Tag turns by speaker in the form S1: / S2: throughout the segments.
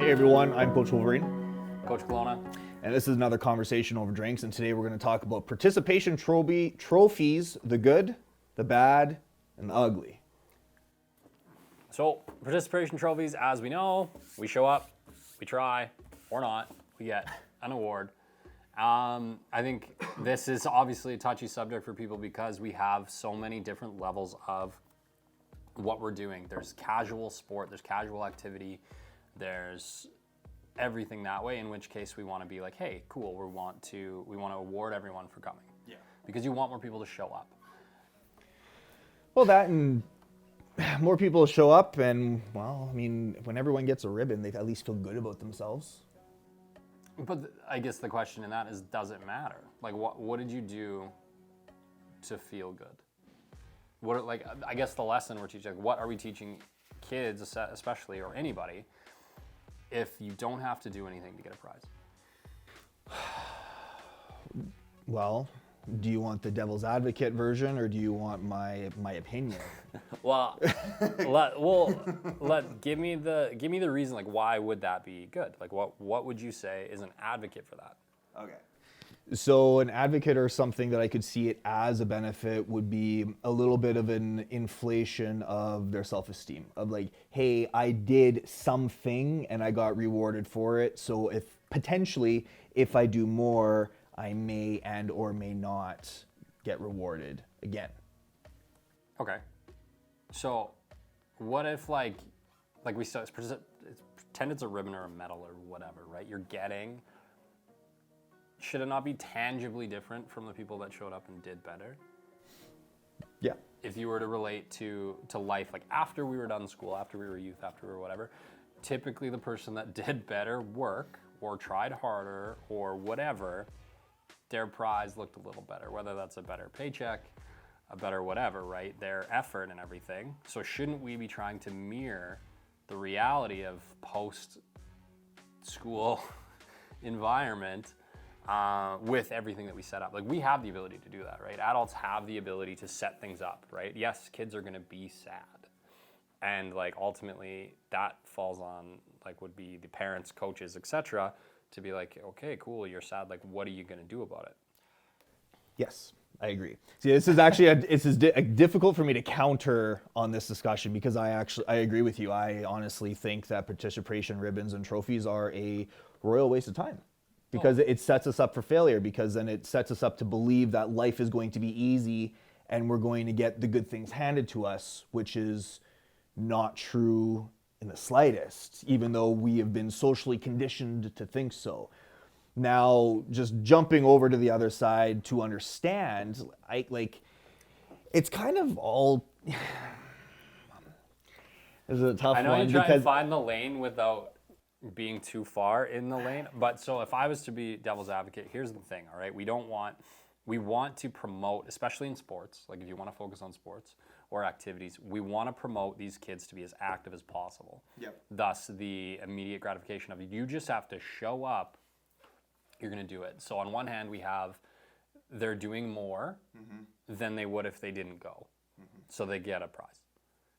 S1: Hey everyone, I'm Coach Wolverine,
S2: Coach Kelowna.
S1: and this is another conversation over drinks. And today we're going to talk about participation trophies, the good, the bad, and the ugly.
S2: So participation trophies, as we know, we show up, we try, or not, we get an award. I think this is obviously a touchy subject for people because we have so many different levels of what we're doing. There's casual sport, there's casual activity, there's everything that way, in which case we want to be like, hey, cool, we want to award everyone for coming.
S1: Yeah.
S2: Because you want more people to show up.
S1: Well, that and more people show up, and well, I mean, when everyone gets a ribbon, they at least feel good about themselves.
S2: But I guess the question in that is, does it matter? Like, what did you do to feel good? What, like, I guess the lesson we're teaching, like, what are we teaching kids, especially, or anybody, if you don't have to do anything to get a prize?
S1: Well, do you want the devil's advocate version, or do you want my opinion?
S2: Well, give me the reason. Like, why would that be good? Like, what would you say is an advocate for that?
S1: Okay. So an advocate, or something that I could see it as a benefit, would be a little bit of an inflation of their self-esteem, of like, hey, I did something and I got rewarded for it. So if I do more, I may and or may not get rewarded again.
S2: Okay. So what if like we said, pretend it's a ribbon or a medal or whatever, right? Should it not be tangibly different from the people that showed up and did better?
S1: Yeah.
S2: If you were to relate to life, like after we were done school, after we were youth, after we were whatever, typically the person that did better work or tried harder or whatever, their prize looked a little better, whether that's a better paycheck, a better whatever, right? Their effort and everything. So shouldn't we be trying to mirror the reality of post-school environment with everything that we set up? Like, we have the ability to do that, right? Adults have the ability to set things up, right? Yes, kids are going to be sad. And like ultimately that falls on would be the parents, coaches, etc., to be like, okay, cool, you're sad. Like, what are you going to do about it?
S1: Yes, I agree. See, this is actually difficult for me to counter on this discussion, because I agree with you. I honestly think that participation ribbons and trophies are a royal waste of time, because it sets us up for failure, because then it sets us up to believe that life is going to be easy and we're going to get the good things handed to us, which is not true in the slightest, even though we have been socially conditioned to think so. Now, just jumping over to the other side to understand, it's kind of all. This is a tough one.
S2: I know you try to find the lane without being too far in the lane, but so if I was to be devil's advocate, here's the thing, all right? We want to promote, especially in sports, like if you want to focus on sports or activities, we want to promote these kids to be as active as possible.
S1: Yep.
S2: Thus, the immediate gratification of you just have to show up, you're going to do it. So on one hand, we have they're doing more than they would if they didn't go. So they get a prize,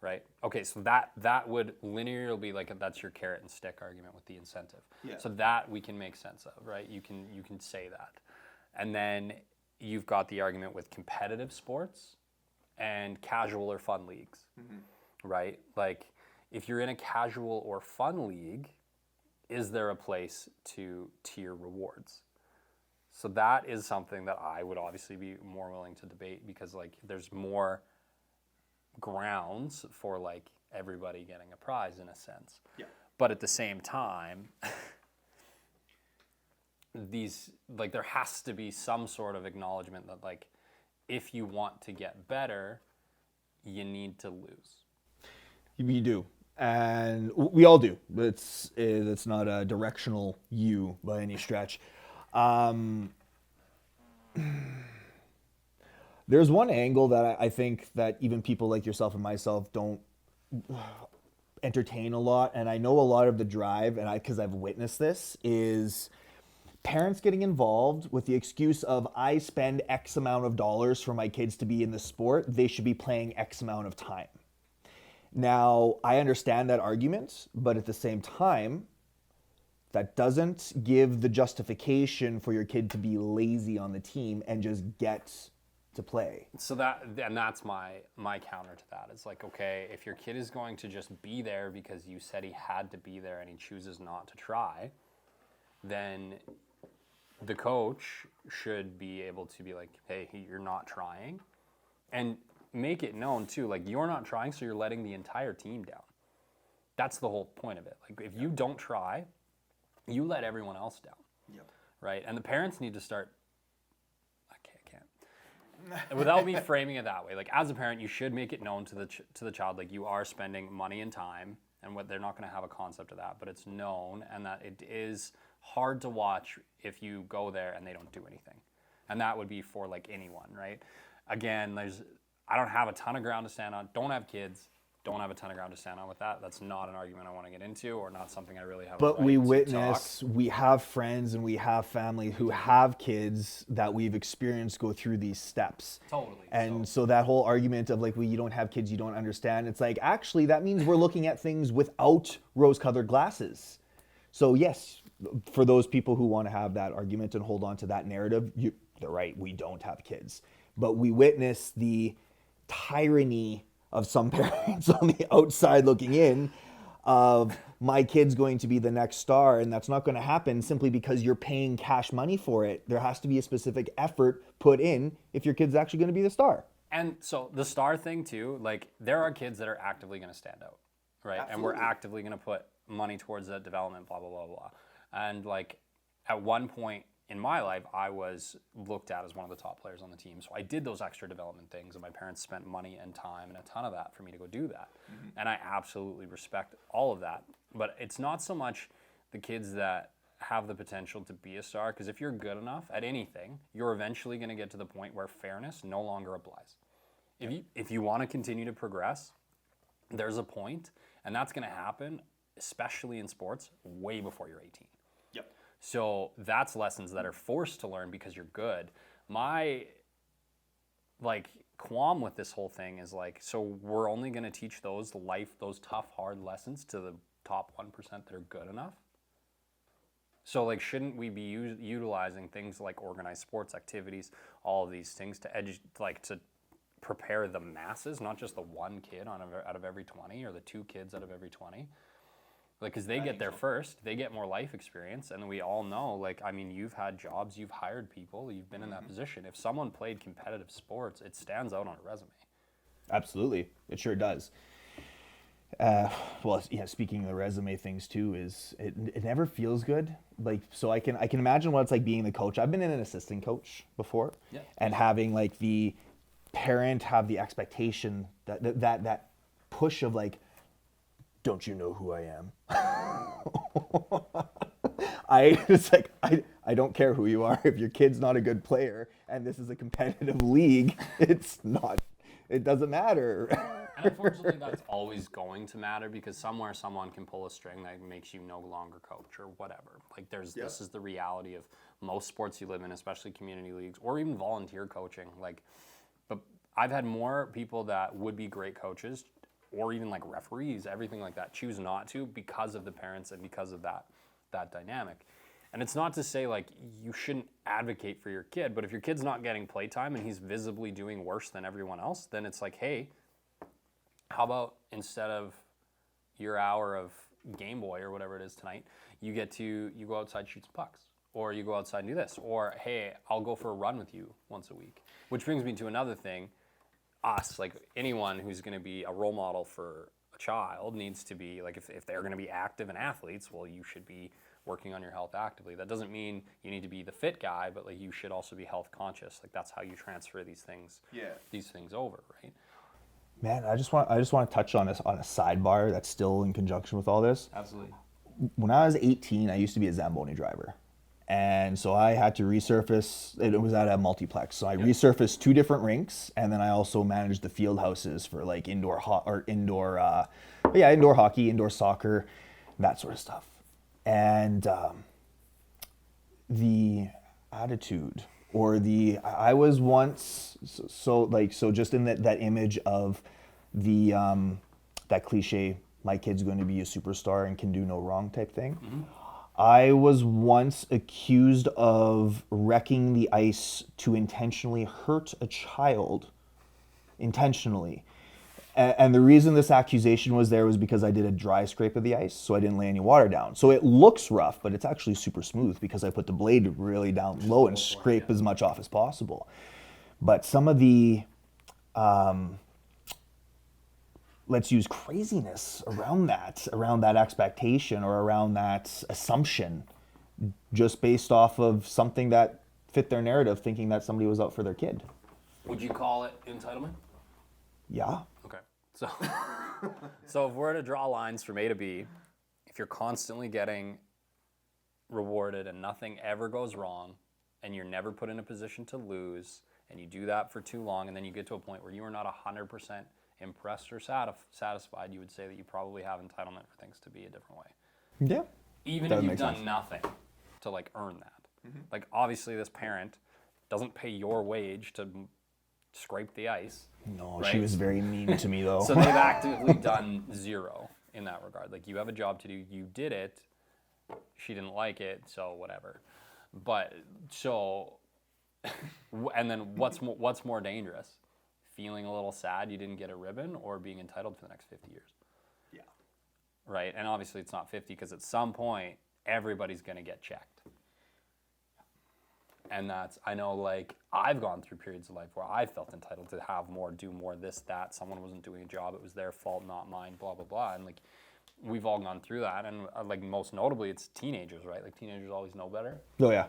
S2: right? Okay, so that would linearly be like that's your carrot and stick argument with the incentive.
S1: Yeah.
S2: So that we can make sense of, right? You can say that. And then you've got the argument with competitive sports and casual or fun leagues, right? Like, if you're in a casual or fun league, is there a place to tier rewards? So that is something that I would obviously be more willing to debate, because like there's more grounds for like everybody getting a prize in a sense.
S1: Yeah.
S2: But at the same time, there has to be some sort of acknowledgement that like, if you want to get better, you need to lose.
S1: You do. And we all do. It's not a directional you by any stretch. There's one angle that I think that even people like yourself and myself don't entertain a lot, and I know a lot of the drive, and because I've witnessed this, is parents getting involved with the excuse of, I spend X amount of dollars for my kids to be in the sport, they should be playing X amount of time. Now, I understand that argument, but at the same time, That doesn't give the justification for your kid to be lazy on the team and just get to play.
S2: So that's my counter to that. It's like, okay, if your kid is going to just be there because you said he had to be there and he chooses not to try, then the coach should be able to be like, hey, you're not trying, and make it known too, like, you're not trying, so you're letting the entire team down. That's the whole point of it. Like, if you don't try, you let everyone else down.
S1: Yep.
S2: Right? And the parents need to start, I can't. Without me framing it that way, like, as a parent, you should make it known to the child, like, you are spending money and time, and what they're not going to have a concept of that, but it's known, and that it is hard to watch if you go there and they don't do anything. And that would be for, like, anyone, right? Again, I don't have a ton of ground to stand on. Don't have kids. Don't have a ton of ground to stand on with that. That's not an argument I want to get into, or not something I really have.
S1: But
S2: a right
S1: we
S2: to
S1: witness,
S2: talk.
S1: we have friends and we have family who have kids that we've experienced go through these steps.
S2: Totally.
S1: And so that whole argument of like, well, you don't have kids, you don't understand. It's like, actually, that means we're looking at things without rose-colored glasses. So yes, for those people who want to have that argument and hold on to that narrative, they're right, we don't have kids. But we witness the tyranny of some parents on the outside looking in of my kid's going to be the next star, and that's not going to happen simply because you're paying cash money for it. There has to be a specific effort put in if your kid's actually going to be the star.
S2: And so the star thing too, like, there are kids that are actively going to stand out, right?
S1: Absolutely.
S2: And we're actively going to put money towards that development, blah, blah, blah, blah. And like, at one point in my life, I was looked at as one of the top players on the team. So I did those extra development things, and my parents spent money and time and a ton of that for me to go do that. Mm-hmm. And I absolutely respect all of that. But it's not so much the kids that have the potential to be a star, because if you're good enough at anything, you're eventually going to get to the point where fairness no longer applies. If you want to continue to progress, there's a point, and that's going to happen, especially in sports, way before you're 18.
S1: Yep.
S2: So that's lessons that are forced to learn because you're good. My, like, qualm with this whole thing is like, so we're only going to teach those tough, hard lessons to the top 1% that are good enough? So, like, shouldn't we be utilizing things like organized sports activities, all of these things to prepare the masses, not just the one kid out of every 20 or the two kids out of every 20? Like, because they get there first, they get more life experience, and we all know, like, I mean, you've had jobs, you've hired people, you've been in that position. If someone played competitive sports, it stands out on a resume.
S1: Absolutely, it sure does. Well, yeah. Speaking of the resume things too, is it never feels good. Like, so I can imagine what it's like being the coach. I've been an assistant coach before,
S2: yeah. And
S1: having like the parent have the expectation that push of like, don't you know who I am? I don't care who you are. If your kid's not a good player and this is a competitive league, it doesn't matter.
S2: And unfortunately, that's always going to matter, because somewhere someone can pull a string that makes you no longer coach or whatever. Like, this is the reality of most sports you live in, especially community leagues or even volunteer coaching. Like, but I've had more people that would be great coaches, or even like referees, everything like that, choose not to because of the parents and because of that dynamic. And it's not to say like you shouldn't advocate for your kid, but if your kid's not getting playtime and he's visibly doing worse than everyone else, then it's like, hey, how about instead of your hour of Game Boy or whatever it is tonight, you go outside, shoot some pucks, or you go outside and do this, or hey, I'll go for a run with you once a week. Which brings me to another thing. Us, like anyone who's going to be a role model for a child, needs to be like, if they're going to be active and athletes, well, you should be working on your health actively. That doesn't mean you need to be the fit guy, but like you should also be health conscious. Like, that's how you transfer these things over, right?
S1: Man, I just want to touch on a sidebar that's still in conjunction with all this.
S2: Absolutely.
S1: When I was 18, I used to be a Zamboni driver. And so I had to resurface, it was at a multiplex. So I resurfaced 2 different rinks, and then I also managed the field houses for like indoor hockey, indoor soccer, that sort of stuff. And the attitude, or I was once, so just in that image of the, that cliche, my kid's going to be a superstar and can do no wrong type thing. Mm-hmm. I was once accused of wrecking the ice to intentionally hurt a child. Intentionally. And the reason this accusation was there was because I did a dry scrape of the ice, so I didn't lay any water down. So it looks rough, but it's actually super smooth because I put the blade really down low and scrape as much off as possible. But some of the, let's use craziness around that expectation or around that assumption, just based off of something that fit their narrative, thinking that somebody was out for their kid.
S2: Would you call it entitlement?
S1: Yeah.
S2: Okay. So, so if we're to draw lines from A to B, if you're constantly getting rewarded and nothing ever goes wrong, and you're never put in a position to lose, and you do that for too long, and then you get to a point where you are not 100% impressed or satisfied, you would say that you probably have entitlement for things to be a different way.
S1: Yeah.
S2: Even if you've done nothing to like earn that. Like obviously this parent doesn't pay your wage to scrape the ice.
S1: No,
S2: right?
S1: she was very mean to me though.
S2: So they've actively done zero in that regard. Like you have a job to do, you did it, she didn't like it, so whatever. But so, and then what's more dangerous? Feeling a little sad you didn't get a ribbon, or being entitled for the next 50 years?
S1: Yeah.
S2: Right? And obviously it's not 50 because at some point everybody's going to get checked. And that's, I know, like, I've gone through periods of life where I felt entitled to have more, do more, this, that. Someone wasn't doing a job. It was their fault, not mine, blah, blah, blah. And, like, we've all gone through that. And, like, most notably, it's teenagers, right? Like, teenagers always know better.
S1: Oh, yeah.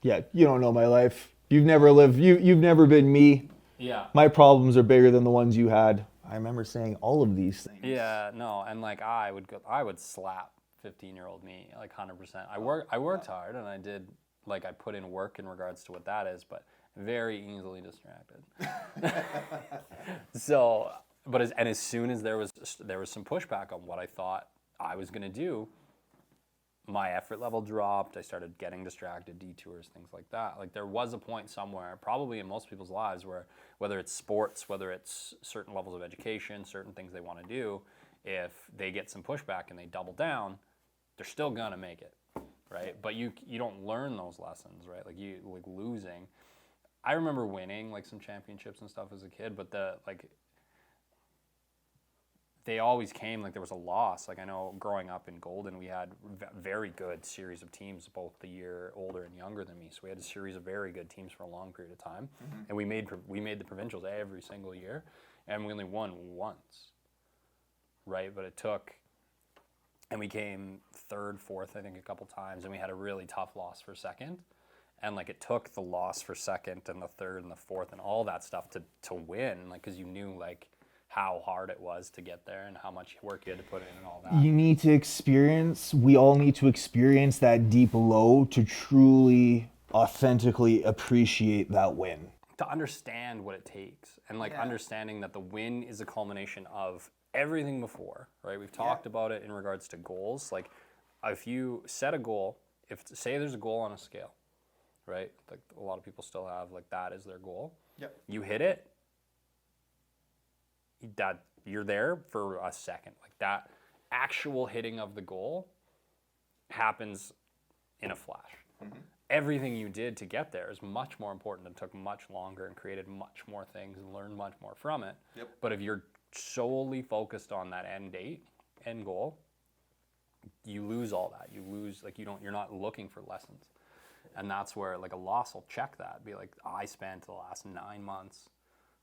S1: Yeah, you don't know my life. You've never lived, you've never been me.
S2: Yeah.
S1: My problems are bigger than the ones you had. I remember saying all of these things.
S2: Yeah, no. And, like, I would slap 15-year-old me, like, 100%. I worked hard, and I did... Like I put in work in regards to what that is, but very easily distracted. So, but as soon as there was some pushback on what I thought I was going to do, my effort level dropped. I started getting distracted, detours, things like that. Like there was a point somewhere, probably in most people's lives, where whether it's sports, whether it's certain levels of education, certain things they want to do, if they get some pushback and they double down, they're still going to make it. Right, but you don't learn those lessons, right? Like losing. I remember winning like some championships and stuff as a kid, but they always came like there was a loss. Like I know growing up in Golden, we had very good series of teams, both the year older and younger than me. So we had a series of very good teams for a long period of time, and we made the provincials every single year, and we only won once. Right, but it took. And we came third, fourth, I think, a couple times, and we had a really tough loss for second. And like it took the loss for second and the third and the fourth and all that stuff to win, like because you knew like how hard it was to get there and how much work you had to put in and all that.
S1: You need to experience. We all need to experience that deep low to truly, authentically appreciate that win.
S2: To understand what it takes, and like understanding that the win is a culmination of everything before, right? We've talked about it in regards to goals. Like if you set a goal, say there's a goal on a scale, right? Like a lot of people still have like that is their goal. Yep. You hit it, that you're there for a second. Like that actual hitting of the goal happens in a flash. Mm-hmm. Everything you did to get there is much more important and took much longer and created much more things and learned much more from it. Yep. But if you're solely focused on that end goal, you lose all that. You lose, like you're not looking for lessons. And that's where like a loss will check that. Be like, I spent the last 9 months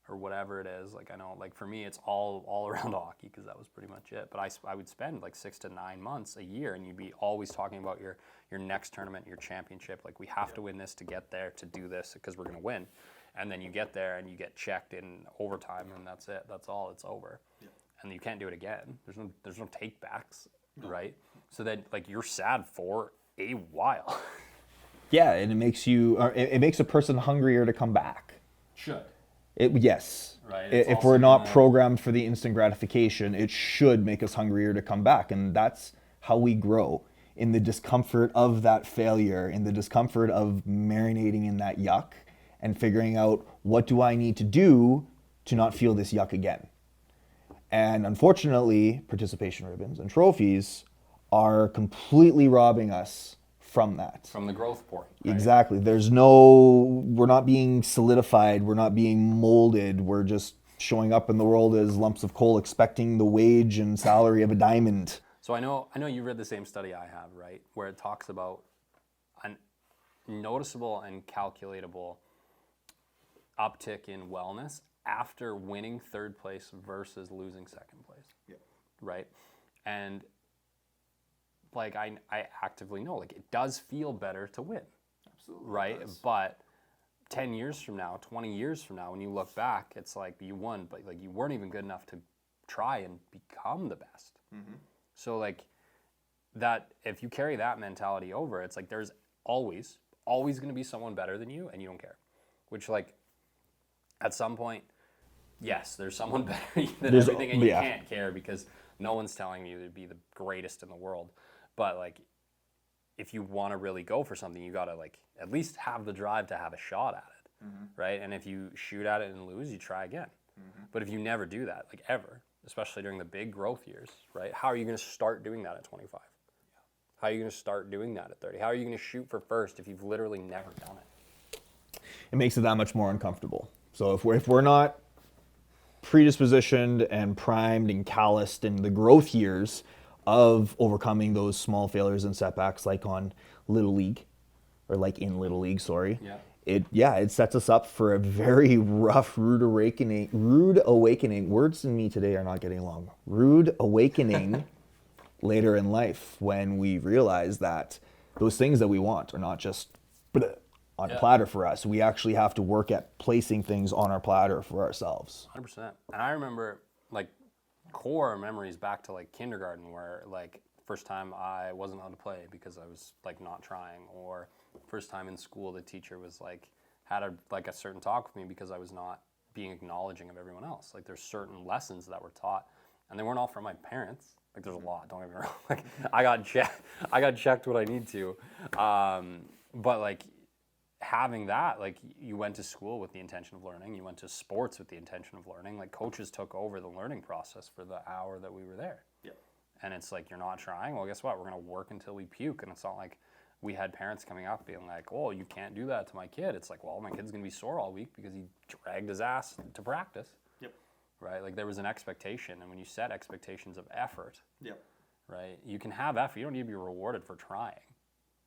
S2: or whatever it is. Like I know, like for me, it's all around hockey because that was pretty much it. But I would spend like 6 to 9 months a year, and you'd be always talking about your next tournament, your championship. Like we have to win this to get there, to do this because we're going to win. And then you get there and you get checked in overtime, and that's it. That's all. It's over. Yeah. And you can't do it again. There's no take backs, right? So then like you're sad for a while.
S1: Yeah, and it makes a person hungrier to come back.
S2: Should.
S1: Yes.
S2: Right.
S1: If we're not programmed for the instant gratification, it should make us hungrier to come back, and that's how we grow. In the discomfort of that failure, in the discomfort of marinating in that yuck, and figuring out what do I need to do to not feel this yuck again. And unfortunately, participation ribbons and trophies are completely robbing us from that.
S2: From the growth point. Right?
S1: Exactly. We're not being solidified. We're not being molded. We're just showing up in the world as lumps of coal, expecting the wage and salary of a diamond.
S2: So I know you read the same study I have, right? Where it talks about a noticeable and calculatable uptick in wellness after winning third place versus losing second place.
S1: Yeah.
S2: Right? And like I actively know, like it does feel better to win.
S1: Absolutely.
S2: Right? But 10 years from now, 20 years from now, when you look back, it's like you won, but like you weren't even good enough to try and become the best. Mm-hmm. So like that, if you carry that mentality over, it's like there's always going to be someone better than you and you don't care. Which like at some point, yes, there's someone better than everything and you can't care because no one's telling you to be the greatest in the world. But like if you want to really go for something, you got to like at least have the drive to have a shot at it, right? And if you shoot at it and lose, you try again. But if you never do that, like ever, especially during the big growth years, right? How are you going to start doing that at 25? How are you going to start doing that at 30? How are you going to shoot for first if you've literally never done it?
S1: It makes it that much more uncomfortable. So if we're not predispositioned and primed and calloused in the growth years of overcoming those small failures and setbacks, like on Little League, or like in Little League, sorry.
S2: Yeah.
S1: It sets us up for a very rough, rude awakening. Words in me today are not getting along. Rude awakening later in life when we realize that those things that we want are not just on a platter for us. We actually have to work at placing things on our platter for ourselves.
S2: 100%. And I remember like core memories back to like kindergarten where like first time I wasn't allowed to play because I was like not trying, or first time in school the teacher was like had a certain talk with me because I was not being acknowledging of everyone else. Like there's certain lessons that were taught and they weren't all from my parents. Like there's a lot, don't get me wrong. Like I got checked what I need to. But like having that, like you went to school with the intention of learning, you went to sports with the intention of learning, like coaches took over the learning process for the hour that we were there.
S1: Yeah.
S2: And it's like, you're not trying, well guess what, we're going to work until we puke. And it's not like we had parents coming up being like, oh, you can't do that to my kid. It's like, well, my kid's going to be sore all week because he dragged his ass to practice.
S1: Yep.
S2: Right? Like there was an expectation, and when you set expectations of effort,
S1: Yep.
S2: right, you can have effort. You don't need to be rewarded for trying,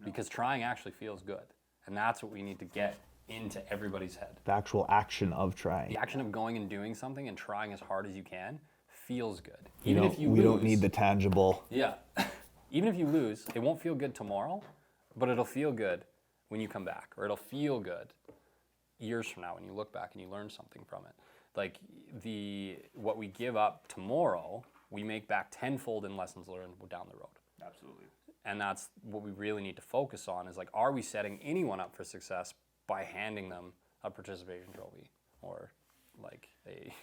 S2: because trying actually feels good. And that's what we need to get into everybody's head.
S1: The actual action of trying.
S2: The action of going and doing something and trying as hard as you can feels good.
S1: We don't need the tangible.
S2: Yeah. Even if you lose, it won't feel good tomorrow, but it'll feel good when you come back, or it'll feel good years from now when you look back and you learn something from it. Like what we give up tomorrow, we make back tenfold in lessons learned down the road.
S1: Absolutely.
S2: And that's what we really need to focus on, is like, are we setting anyone up for success by handing them a participation trophy or like a,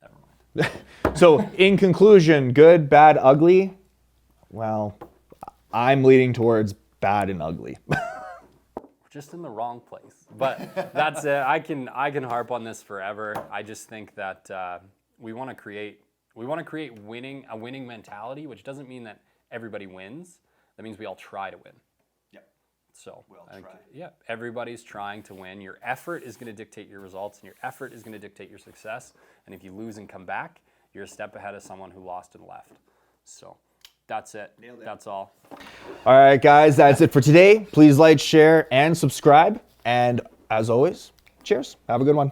S2: never mind.
S1: So in conclusion, good, bad, ugly. Well, I'm leaning towards bad and ugly.
S2: We're just in the wrong place, but that's it. I can harp on this forever. I just think that we want to create a winning mentality, which doesn't mean that everybody wins. That means we all try to win.
S1: Yep.
S2: So
S1: we all
S2: I think,
S1: try.
S2: yeah, everybody's trying to win. Your effort is going to dictate your results, and your effort is going to dictate your success. And if you lose and come back, you're a step ahead of someone who lost and left. So that's it.
S1: Nailed it.
S2: That's all.
S1: All right, guys, that's it for today. Please like, share, and subscribe. And as always, cheers. Have a good one.